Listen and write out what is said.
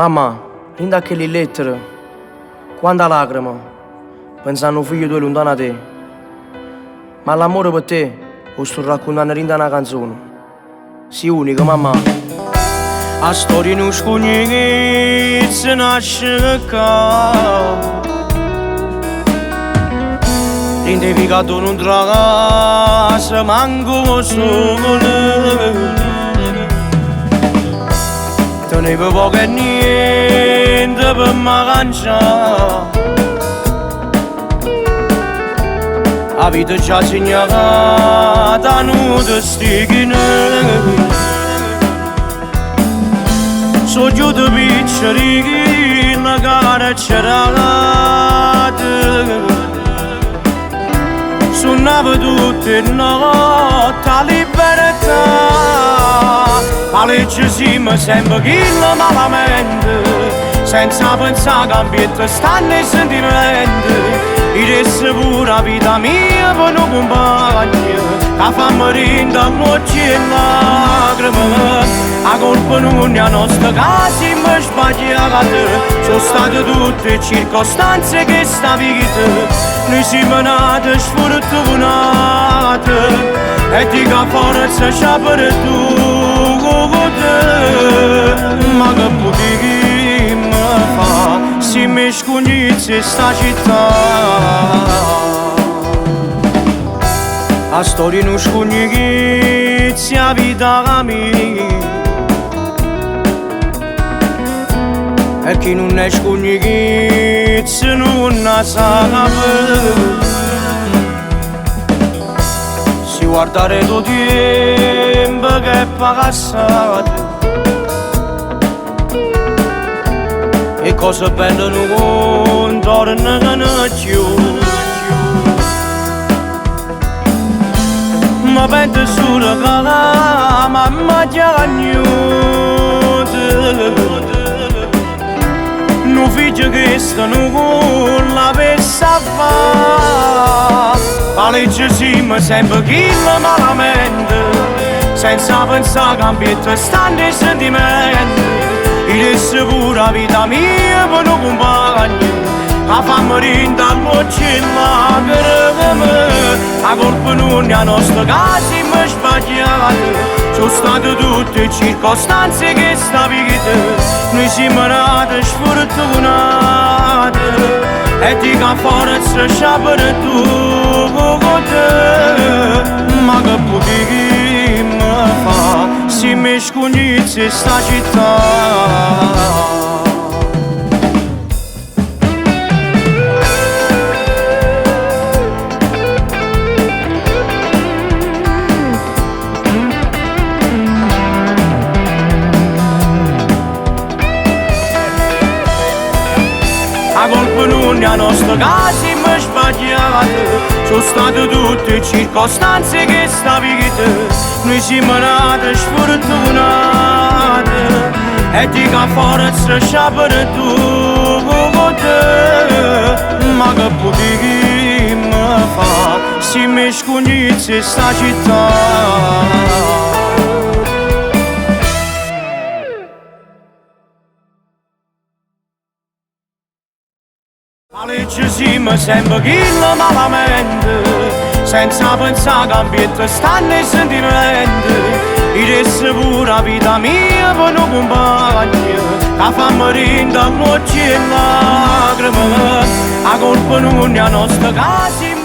Mamma, rinda a quelle lettere, quanta lacrima, pensando a un figlio tuo lontano da te. Ma l'amore per te lo sto raccontando rinda una canzone. Sei unica, mamma. A storia non sconosciuta si nasce qua. Rinde picato non traccia, manco sole. Tenevo poco e niente per mangiare. La vita ci ha segnato a noi destino. Sono giunto piccolino, cara cerata. Suonava tutte le notti a libertà. La legge siamo sempre chi la malamente, senza pensare che ambiente stanno i sentimenti. Io resta pure la vita mia per non compagna, che fa morire da noci e lacrime. La colpa non è a nostra casa, mi sbagliate. Sono state tutte circostanze che sta vita. Noi siamo nati sfortunati e ti che forza c'è per tu. Ma che potremmo fare se mi sconosci sta città? La storia non sconosce la vita mia, e chi non è sconosce non la sa. Si guardare tutto tempo che è passato e cose belle non tornano più. Ma penso solo che la mamma ti ha agnuto. Un figlio che sta non l'avesse fatto. La legge siamo sempre chi la malamente, senza pensare che ambiente stanno i sentimenti. Io resta pure la vita mia per non compagna, la fa morire dal noci e lacrime. La colpa non è a nostra casa, mi sbagliate. Sono state tutte circostanze che sta vita. Noi siamo nati sfortunati e ti che forza c'è per tu. Ma che potremmo fare se mi sconosci sta città? La colpa non è a nostra casa, mi sbagliate. Sono state tutte circostanze che sta vita. Noi siamo nati sfortunati e ti che forza c'è per tu. Ma che potremmo fare se mi sconosci sta città? La legge siamo sempre chi la malamente, senza pensare che ambiente stanno i sentimenti. Io resta pure la vita mia per non compagna, che fa morire da noci e lacrime. La colpa non è a nostra casa.